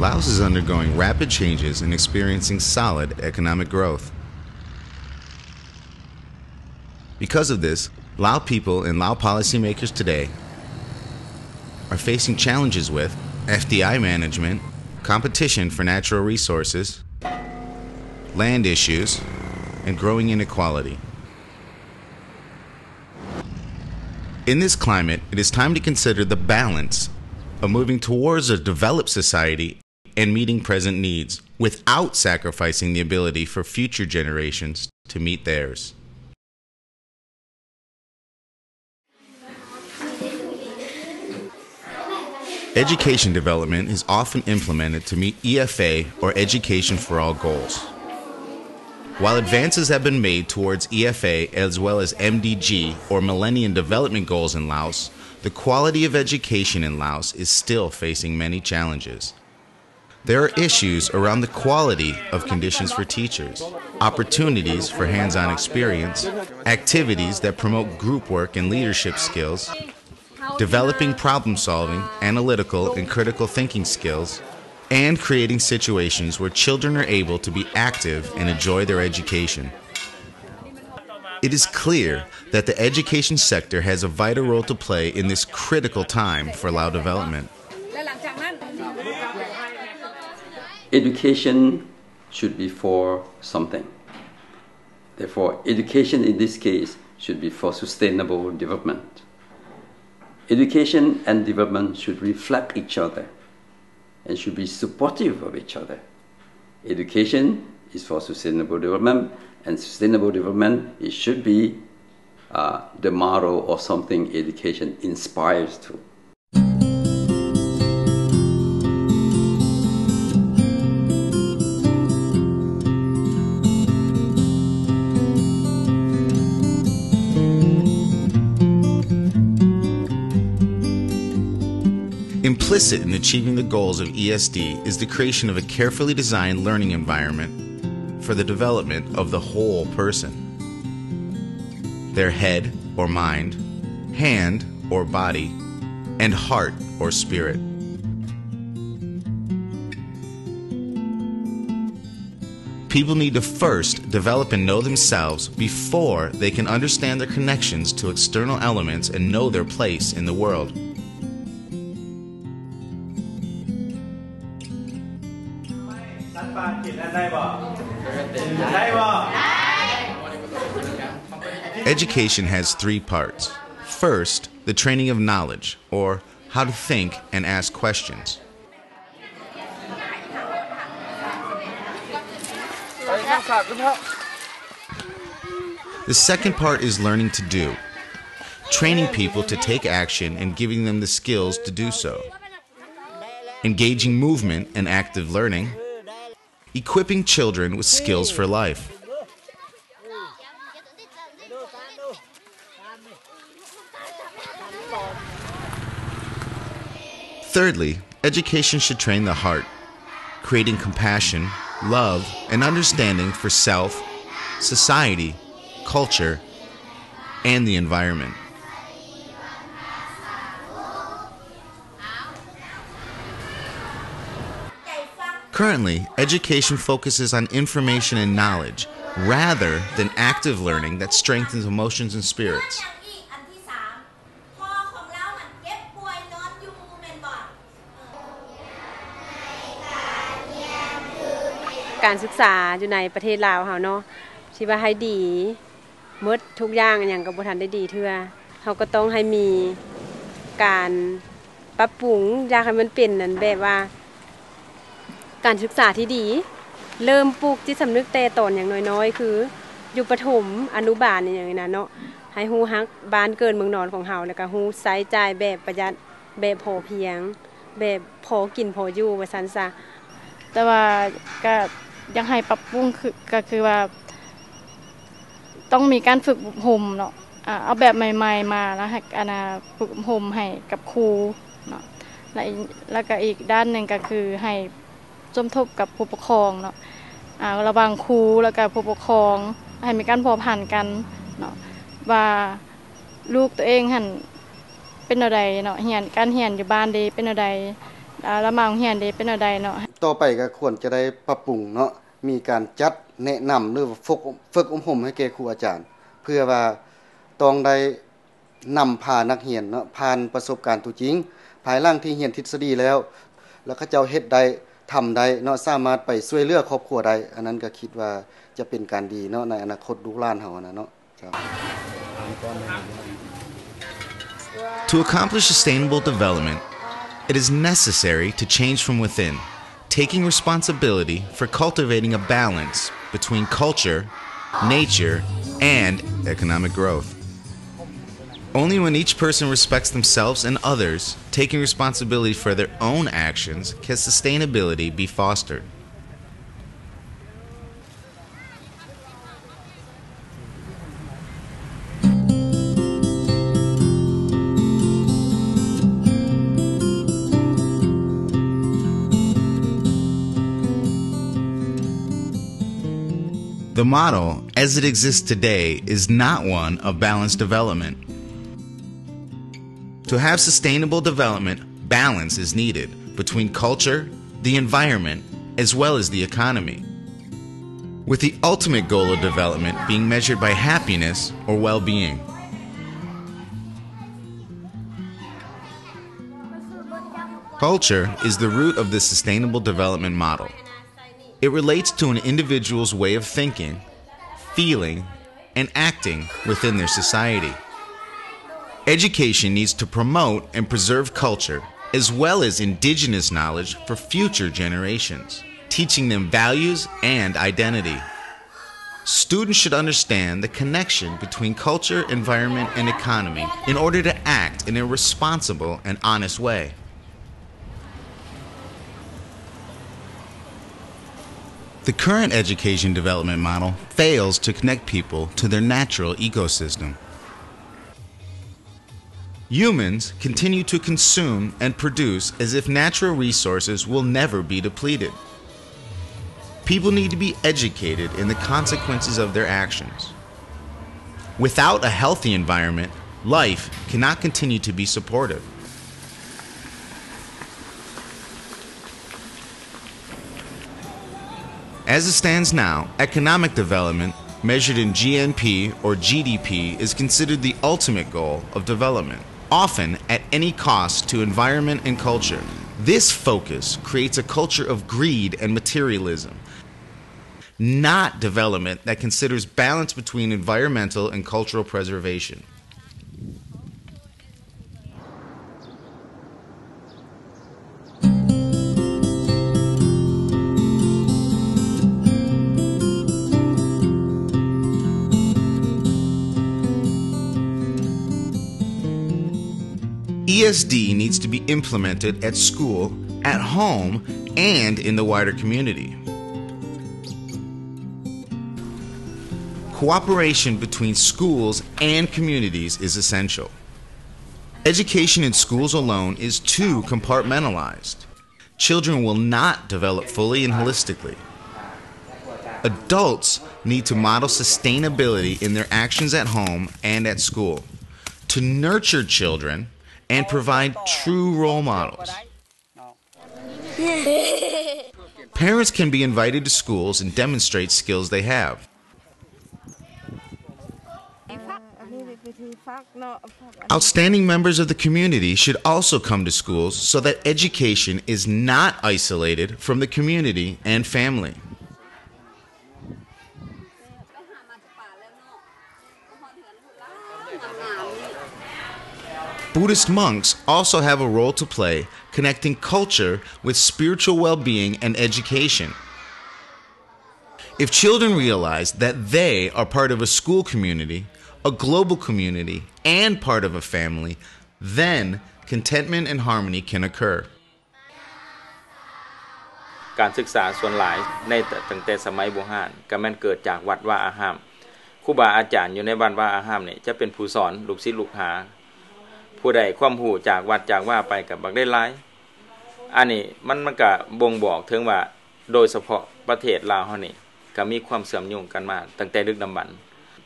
Laos is undergoing rapid changes and experiencing solid economic growth. Because of this, Lao people and Lao policymakers today are facing challenges with FDI management, competition for natural resources, land issues, and growing inequality. In this climate, it is time to consider the balance of moving towards a developed society and meeting present needs without sacrificing the ability for future generations to meet theirs. Education development is often implemented to meet EFA or Education for All goals. While advances have been made towards EFA as well as MDG or Millennium Development Goals in Laos, the quality of education in Laos is still facing many challenges. There are issues around the quality of conditions for teachers, opportunities for hands-on experience, activities that promote group work and leadership skills, developing problem-solving, analytical, and critical thinking skills, and creating situations where children are able to be active and enjoy their education. It is clear that the education sector has a vital role to play in this critical time for Lao development. Education should be for something. Therefore, education in this case should be for sustainable development. Education and development should reflect each other and should be supportive of each other. Education is for sustainable development, and sustainable development, it should be the model or something education inspires to. Implicit in achieving the goals of ESD is the creation of a carefully designed learning environment for the development of the whole person. Their head or mind, hand or body, and heart or spirit. People need to first develop and know themselves before they can understand their connections to external elements and know their place in the world. Education has three parts. First, the training of knowledge, or how to think and ask questions. The second part is learning to do, training people to take action and giving them the skills to do so. Engaging movement and active learning, equipping children with skills for life. Thirdly, education should train the heart, creating compassion, love, and understanding for self, society, culture, and the environment. Currently, education focuses on information and knowledge rather than active learning that strengthens emotions and spirits. การศึกษาอยู่ในประเทศลาวเฮาเนาะที่ว่าให้ดีหมดทุกอย่างอย่างก็บ่ทันได้ดีเทื่อเฮาก็ต้องให้มีการปรับปรุงอยากให้มันเป็นนั่นแบบว่าการศึกษาที่ดีเริ่มปลูกจิตสำนึกแต่ตอนอย่างน้อยๆคืออยู่ประถมอนุบาลอย่างนี้นะเนาะให้ฮู้ฮักบ้านเกิดเมืองนอนของเฮาแล้วก็ฮู้ใช้จ่ายแบบประหยัดแบบพอเพียงแบบพอกินพออยู่ว่าซั่นซะแต่ว่าก็ยังให้ปรับปรุงคือว่าต้องมีการฝึกอบรมเนาะเอาแบบใหม่ๆมาแล้วให้ฝึกอบรมให้กับครูเนาะแล้วก็อีกด้านนึงก็คือให้สมทบกับผู้ปกครองเนาะระหว่างครูแล้วก็ผู้ปกครองให้มีการพอผ่านกันเนาะว่าลูกตัวเองหั่นเป็นอะไรเนาะเรียนการเรียนอยู่บ้านดีเป็นอะไร แล้วมาโรงเรียนได้เป็นอะไรเนาะต่อไปก็ควรจะได้ปรับปรุงเนาะมีการจัดแนะนำหรือฝึกอบรมให้แก่ครูอาจารย์เพื่อว่าต้องได้นำพานักเรียนเนาะผ่านประสบการณ์ตัวจริงภายหลังที่เรียนทฤษฎีแล้วเขาเจ้าเฮ็ดได้ทำได้เนาะสามารถไปช่วยเหลือครอบครัวได้อันนั้นก็คิดว่าจะเป็นการดีเนาะในอนาคตลูกหลานเฮานะเนาะครับ To accomplish sustainable development, it is necessary to change from within, taking responsibility for cultivating a balance between culture, nature, and economic growth. Only when each person respects themselves and others, taking responsibility for their own actions, can sustainability be fostered. The model, as it exists today, is not one of balanced development. To have sustainable development, balance is needed between culture, the environment, as well as the economy, with the ultimate goal of development being measured by happiness or well-being. Culture is the root of the sustainable development model. It relates to an individual's way of thinking, feeling, and acting within their society. Education needs to promote and preserve culture as well as indigenous knowledge for future generations, teaching them values and identity. Students should understand the connection between culture, environment, and economy in order to act in a responsible and honest way. The current education development model fails to connect people to their natural ecosystem. Humans continue to consume and produce as if natural resources will never be depleted. People need to be educated in the consequences of their actions. Without a healthy environment, life cannot continue to be supportive. As it stands now, economic development, measured in GNP or GDP, is considered the ultimate goal of development, often at any cost to environment and culture. This focus creates a culture of greed and materialism, not development that considers balance between environmental and cultural preservation. ESD needs to be implemented at school, at home, and in the wider community. Cooperation between schools and communities is essential. Education in schools alone is too compartmentalized. Children will not develop fully and holistically. Adults need to model sustainability in their actions at home and at school, to nurture children and provide true role models. Parents can be invited to schools and demonstrate skills they have. Outstanding members of the community should also come to schools so that education is not isolated from the community and family. Buddhist monks also have a role to play connecting culture with spiritual well-being and education. If children realize that they are part of a school community, a global community, and part of a family, then contentment and harmony can occur. การศึกษาส่วนหลายในตั้งแต่สมัยโบราณก็แม่นเกิดจากวัดวาอารามครูบาอาจารย์อยู่ในวัดวาอารามนี่จะเป็นผู้สอนลูกศิษย์ลูกหาผู้ใดความรู้จากวัดจากว่าไปกับบักได้หลายอันนี้มันก็บ่งบอกถึงว่าโดยเฉพาะประเทศลาวเฮานี่ก็มีความเชื่อมโยงกันมาตั้งแต่ดึกดำบรรพ์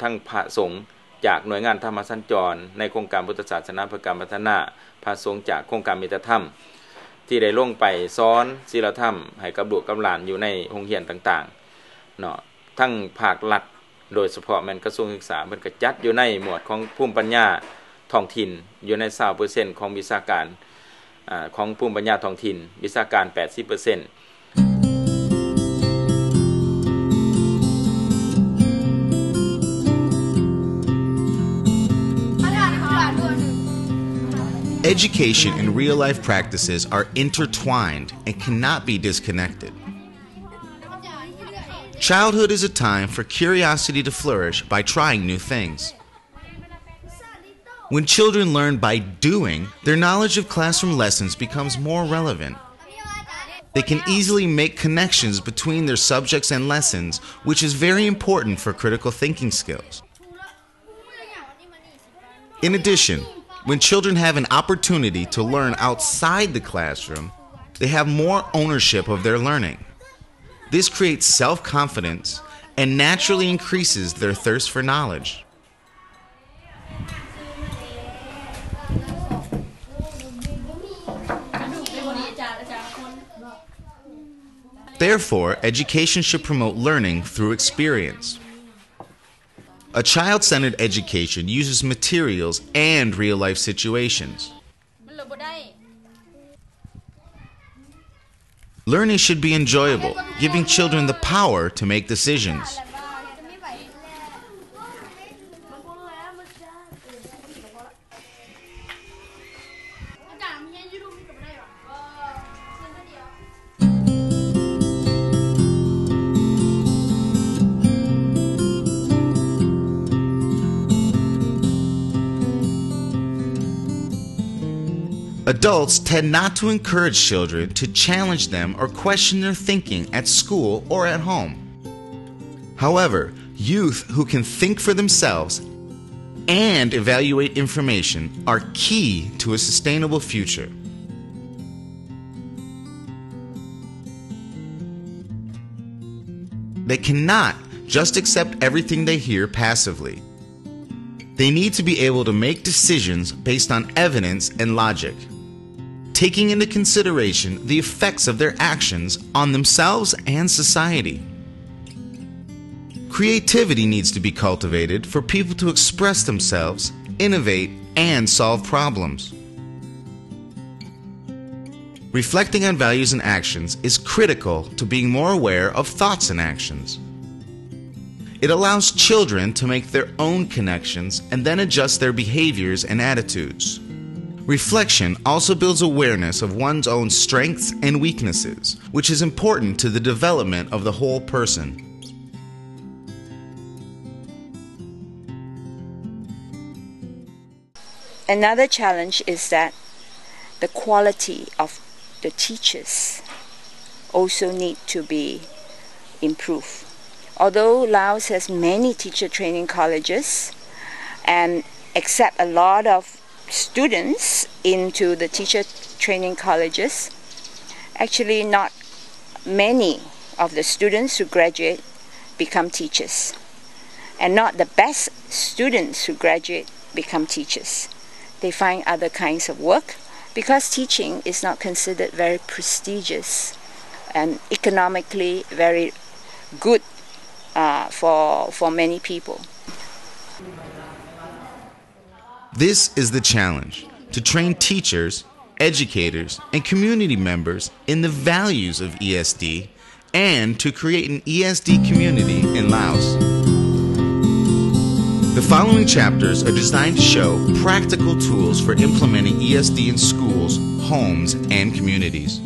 ทั้งพระสงฆ์จากหน่วยงานธรรมสัญจรในโครงการพุทธศาสนาเพื่อการพัฒนาพระสงฆ์จากโครงการมิตรธรรม ที่ได้ลงไปสอนศีลธรรมให้กับลูกกับหลานอยู่ในโรงเรียนต่างๆเนาะทั้งภาครัฐโดยเฉพาะแม่นกระทรวงศึกษาเพิ่นก็จัดอยู่ในหมวดของภูมิปัญญาท้องถิ่นอยู่ใน 20% ของวิชาการของภูมิปัญญาท้องถิ่นวิชาการ 80% Education and real-life practices are intertwined and cannot be disconnected. Childhood is a time for curiosity to flourish by trying new things. When children learn by doing, their knowledge of classroom lessons becomes more relevant. They can easily make connections between their subjects and lessons, which is very important for critical thinking skills. In addition, when children have an opportunity to learn outside the classroom, they have more ownership of their learning. This creates self-confidence and naturally increases their thirst for knowledge. Therefore, education should promote learning through experience. A child-centered education uses materials and real-life situations. Learning should be enjoyable, giving children the power to make decisions. Adults tend not to encourage children to challenge them or question their thinking at school or at home. However, youth who can think for themselves and evaluate information are key to a sustainable future. They cannot just accept everything they hear passively. They need to be able to make decisions based on evidence and logic, taking into consideration the effects of their actions on themselves and society. Creativity needs to be cultivated for people to express themselves, innovate, and solve problems. Reflecting on values and actions is critical to being more aware of thoughts and actions. It allows children to make their own connections and then adjust their behaviors and attitudes. Reflection also builds awareness of one's own strengths and weaknesses, which is important to the development of the whole person. Another challenge is that the quality of the teachers also need to be improved. Although Laos has many teacher training colleges and accept a lot of students into the teacher training colleges, actually not many of the students who graduate become teachers, and not the best students who graduate become teachers. They find other kinds of work because teaching is not considered very prestigious and economically very good for many people. This is the challenge, to train teachers, educators, and community members in the values of ESD and to create an ESD community in Laos. The following chapters are designed to show practical tools for implementing ESD in schools, homes, and communities.